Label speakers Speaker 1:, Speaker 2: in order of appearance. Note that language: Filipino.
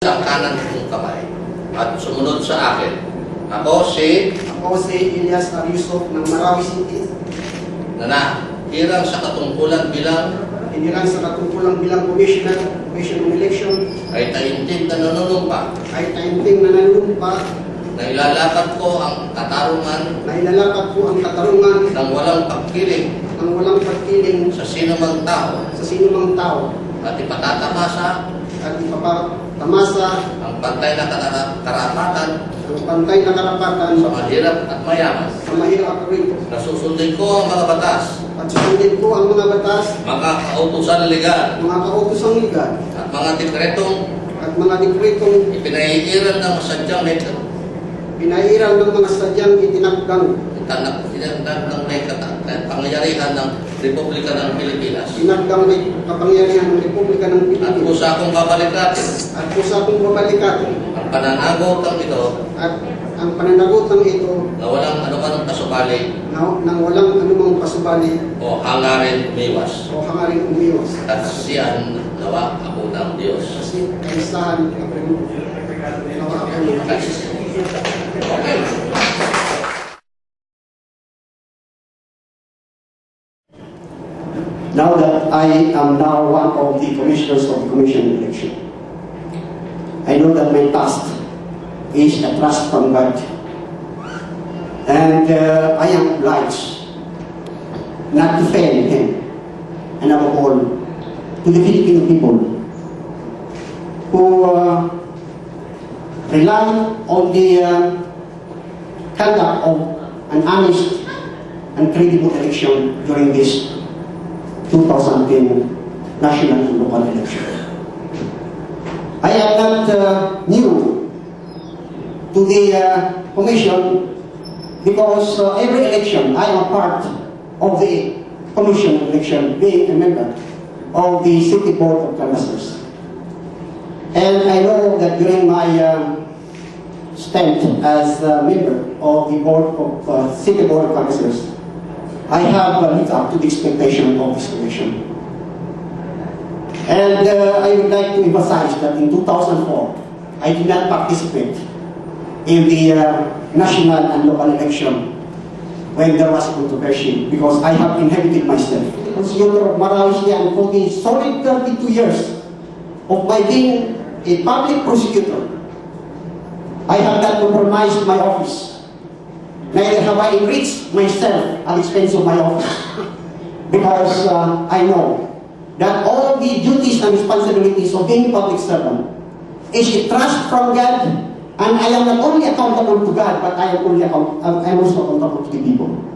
Speaker 1: Ang kanan kong kamay at sumunod sa akin. Ako si
Speaker 2: Elias R. Yusuf ng Marawi City.
Speaker 1: Hirang sa katungkulan bilang
Speaker 2: Hinirang sa katungkulang bilang Commissioner on Election
Speaker 1: ay taimtim na nanunumpa
Speaker 2: ay taimtim na nanunumpa
Speaker 1: na ilalakad ko ang katarungan
Speaker 2: na ilalakad ko ang katarungan
Speaker 1: ng walang pagkiling
Speaker 2: ng walang pagkiling
Speaker 1: sa sinumang tao
Speaker 2: sa sinumang tao
Speaker 1: at ipatatamasa
Speaker 2: at ipapatamasa
Speaker 1: ang pantay na karapatan
Speaker 2: ang pantay na karapatan
Speaker 1: sa mahirap at mayaman.
Speaker 2: sa mahirap rito.
Speaker 1: Nasusundin ko ang mga batas,
Speaker 2: At sundin ko ang mga batas,
Speaker 1: mga kautusan legal
Speaker 2: mga kautosang ligat
Speaker 1: at mga dekretong
Speaker 2: at mga dekretong
Speaker 1: ipinaiiral ng sadyang
Speaker 2: pinairal ng mga sadyang itinakdang
Speaker 1: ng pangyayarihan ng Republika ng Pilipinas.
Speaker 2: tinakdang may kapangyarihan ng Republika ng
Speaker 1: At
Speaker 2: Pilipinas.
Speaker 1: kusa akong babalikatin
Speaker 2: At kusa kong babalikatin
Speaker 1: ang pananagotang ito
Speaker 2: at ang pananagutang ito
Speaker 1: na walang anuman kasubali
Speaker 2: nang walang anumang pasubali
Speaker 1: o hangarin umiwas.
Speaker 2: o hangaring umiwas.
Speaker 1: At siyan nawa ako ng Diyos.
Speaker 2: Kasi kaisahan nawa ako ng Diyos.
Speaker 1: Okay.
Speaker 2: Now that I am now one of the commissioners of the Commission on Election, I know that my task is a trust from God. And I am obliged not to fail Him, and above all, to the Filipino people who rely on the conduct of an honest and credible election during this 2010 national and local election. I am not new to the Commission because every election I am a part of the Commission election, being a member of the City Board of Canvassers. And I know that during my stint as a member of the Board of City Board of Canvassers, I have lived up to the expectation of this Commission. And I would like to emphasize that in 2004, I did not participate in the national and local election when there was controversy because I have inherited myself. Prosecutor of Marawi City, and for the solid 32 years of my being a public prosecutor, I have not compromised my office. Neither have I enriched myself at the expense of my office. Because I know that all the duties and responsibilities of being a public servant is a trust from God, and I am not only accountable to God, but I am also accountable to the people.